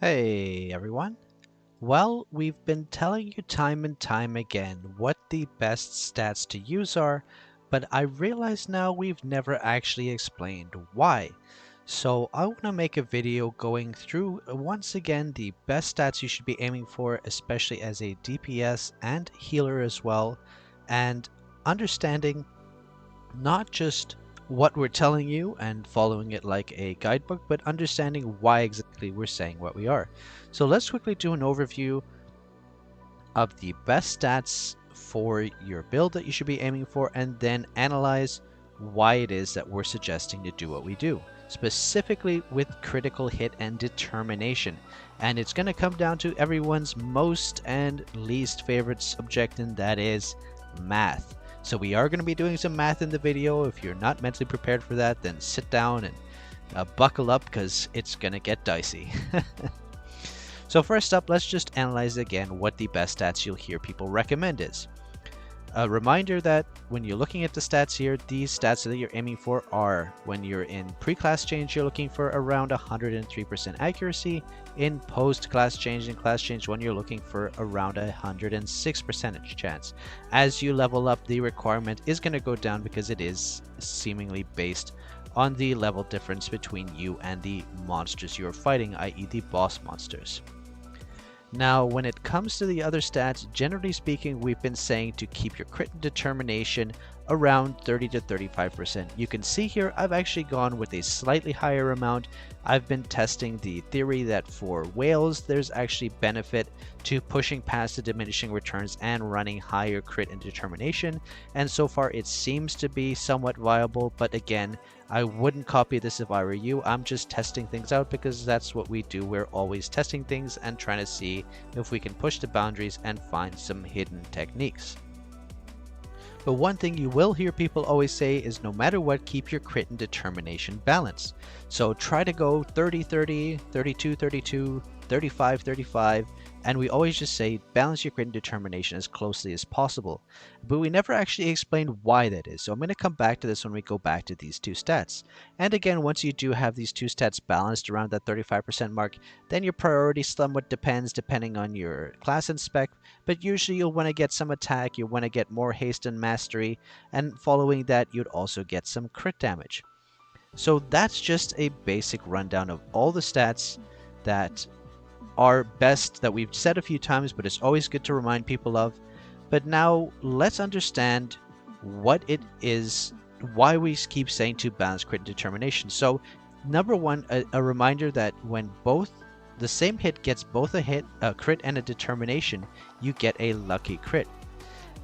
Hey everyone. Well, we've been telling you time and time again what the best stats to use are, but I realize now we've never actually explained why. So I want to make a video going through once again the best stats you should be aiming for, especially as a DPS and healer as well, and understanding not just what we're telling you and following it like a guidebook, but understanding why exactly we're saying what we are. So let's quickly do an overview of the best stats for your build that you should be aiming for, and then analyze why it is that we're suggesting to do what we do, specifically with critical hit and determination. And it's going to come down to everyone's most and least favorite subject, and that is math. So we are going to be doing some math in the video. If you're not mentally prepared for that, then sit down and buckle up, because it's going to get dicey. So first up, let's just analyze again what the best stats you'll hear people recommend is. A reminder that when you're looking at the stats here, these stats that you're aiming for are, when you're in pre-class change, you're looking for around 103% accuracy. In post-class change and class change 1, you're looking for around 106% chance. As you level up, the requirement is going to go down because it is seemingly based on the level difference between you and the monsters you're fighting, i.e. the boss monsters. Now, when it comes to the other stats, generally speaking, we've been saying to keep your crit and determination around 30 to 35%. You can see here, I've actually gone with a slightly higher amount. I've been testing the theory that for whales, there's actually benefit to pushing past the diminishing returns and running higher crit and determination. And so far, it seems to be somewhat viable, but again, I wouldn't copy this if I were you. I'm just testing things out because that's what we do. We're always testing things and trying to see if we can push the boundaries and find some hidden techniques. But one thing you will hear people always say is no matter what, keep your crit and determination balanced. So try to go 30-30, 32-32, 35-35, and we always just say balance your crit and determination as closely as possible. But we never actually explained why that is. So I'm going to come back to this when we go back to these two stats. And again, once you do have these two stats balanced around that 35% mark, then your priority somewhat depends depending on your class and spec. But usually you'll want to get some attack, you'll want to get more haste and mastery, and following that you'd also get some crit damage. So that's just a basic rundown of all the stats that are best, that we've said a few times, but it's always good to remind people of. But now let's understand what it is, why we keep saying to balance crit and determination. So number one, a reminder that when both the same hit gets both a crit and a determination, you get a lucky crit.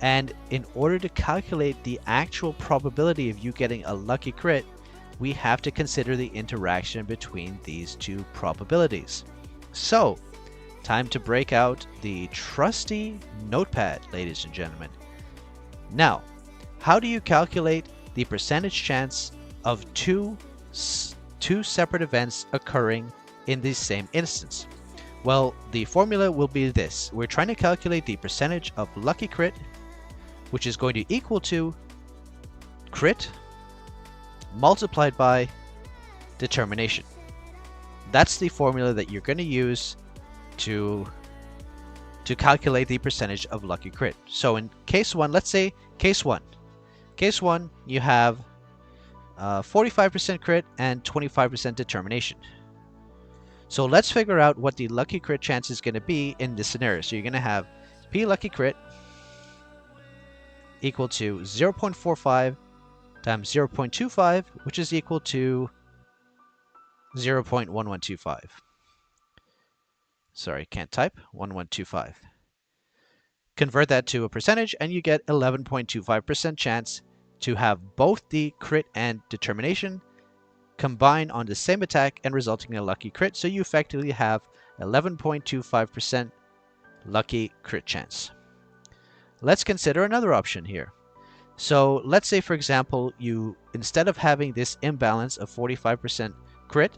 And in order to calculate the actual probability of you getting a lucky crit, we have to consider the interaction between these two probabilities. So, time to break out the trusty notepad, ladies and gentlemen. Now, how do you calculate the percentage chance of two separate events occurring in the same instance? Well, the formula will be this. We're trying to calculate the percentage of lucky crit, which is going to equal to crit multiplied by determination. That's the formula that you're going to use to calculate the percentage of lucky crit. So in case 1, let's say case 1. Case 1, you have 45% crit and 25% determination. So let's figure out what the lucky crit chance is going to be in this scenario. So you're going to have P lucky crit equal to 0.45 times 0.25, which is equal to 0.1125. Sorry, can't type. 1125. Convert that to a percentage and you get 11.25% chance to have both the crit and determination combine on the same attack and resulting in a lucky crit. So you effectively have 11.25% lucky crit chance. Let's consider another option here. So let's say, for example, you, instead of having this imbalance of 45% crit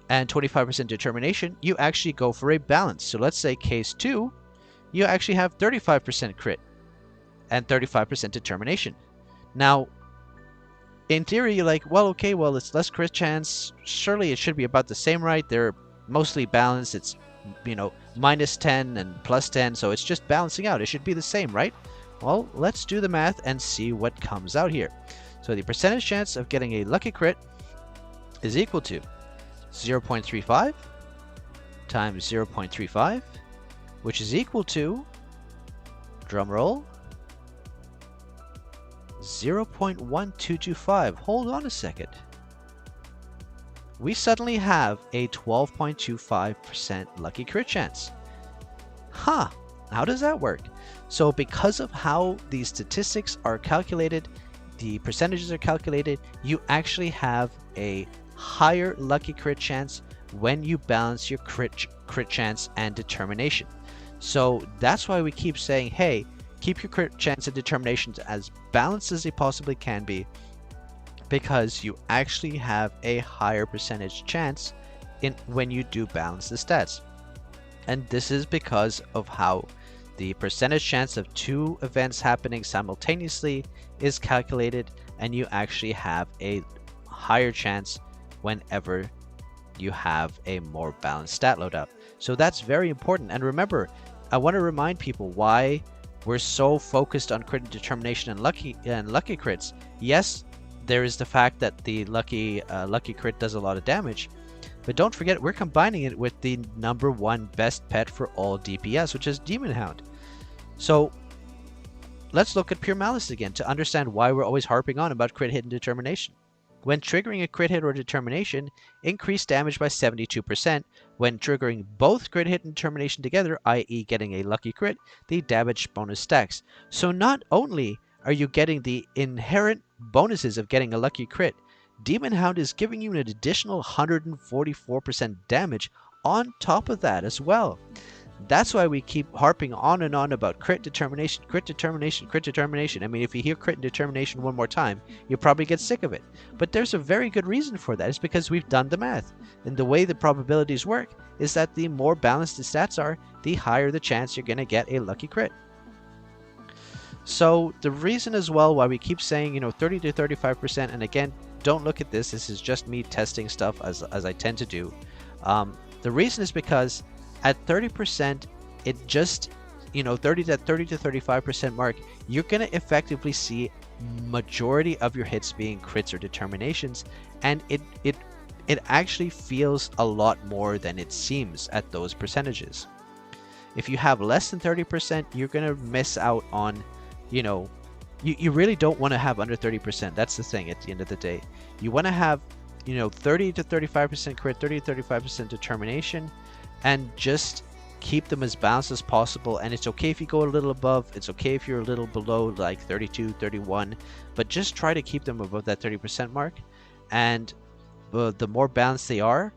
and 25% determination, you actually go for a balance. So let's say case 2, you actually have 35% crit and 35% determination. Now, in theory, you're like, well, okay, well, it's less crit chance. Surely it should be about the same, right? They're mostly balanced. It's, minus 10 and plus 10, so it's just balancing out. It should be the same, right? Well, let's do the math and see what comes out here. So the percentage chance of getting a lucky crit is equal to 0.35 times 0.35, which is equal to, drumroll, 0.1225. Hold on a second. We suddenly have a 12.25% lucky crit chance. Huh, how does that work? So because of how these statistics are calculated, the percentages are calculated, you actually have a higher lucky crit chance when you balance your crit chance and determination. So that's why we keep saying, hey, keep your crit chance and determinations as balanced as they possibly can be, because you actually have a higher percentage chance when you do balance the stats. And this is because of how the percentage chance of two events happening simultaneously is calculated, and you actually have a higher chance whenever you have a more balanced stat load up. So that's very important. And remember, I want to remind people why we're so focused on crit determination and lucky crits. Yes, there is the fact that the lucky crit does a lot of damage, but don't forget we're combining it with the #1 best pet for all DPS, which is Demon Hound. So let's look at pure malice again to understand why we're always harping on about crit hit and determination. When triggering a crit hit or determination, increase damage by 72%. When triggering both crit hit and determination together, i.e. getting a lucky crit, the damage bonus stacks. So not only are you getting the inherent bonuses of getting a lucky crit, Demon Hound is giving you an additional 144% damage on top of that as well. That's why we keep harping on and on about crit determination, crit determination, crit determination. I mean, if you hear crit determination one more time, you'll probably get sick of it. But there's a very good reason for that. It's because we've done the math. And the way the probabilities work is that the more balanced the stats are, the higher the chance you're going to get a lucky crit. So the reason as well why we keep saying, 30 to 35%, and again, don't look at this. This is just me testing stuff as I tend to do. The reason is because at 30%, it just, 30 to 35% mark, you're going to effectively see majority of your hits being crits or determinations, and it actually feels a lot more than it seems at those percentages. If you have less than 30%, you're going to miss out on, you really don't want to have under 30%. That's the thing at the end of the day. You want to have, 30 to 35% crit, 30 to 35% determination, and just keep them as balanced as possible. And it's okay if you go a little above, it's okay if you're a little below, like 32, 31, but just try to keep them above that 30% mark. And the more balanced they are,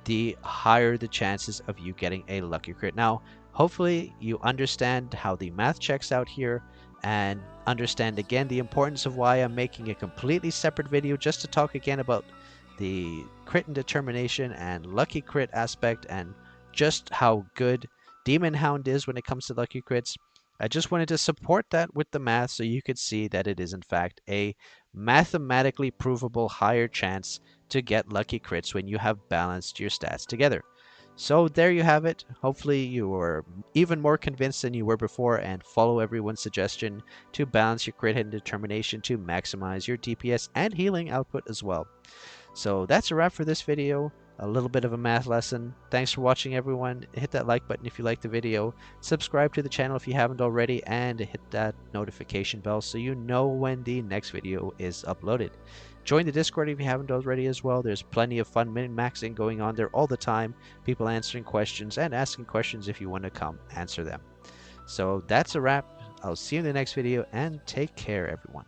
the higher the chances of you getting a lucky crit. Now, hopefully you understand how the math checks out here, and understand again the importance of why I'm making a completely separate video just to talk again about the crit and determination and lucky crit aspect, and just how good Demon Hound is when it comes to lucky crits. I just wanted to support that with the math so you could see that it is in fact a mathematically provable higher chance to get lucky crits when you have balanced your stats together. So there you have it. Hopefully you are even more convinced than you were before, and follow everyone's suggestion to balance your crit and determination to maximize your DPS and healing output as well. So that's a wrap for this video. A little bit of a math lesson. Thanks for watching, everyone. Hit that like button if you liked the video. Subscribe to the channel if you haven't already, and hit that notification bell so you know when the next video is uploaded. Join the Discord if you haven't already as well. There's plenty of fun min-maxing going on there all the time. People answering questions and asking questions if you want to come answer them. So that's a wrap. I'll see you in the next video, and take care, everyone.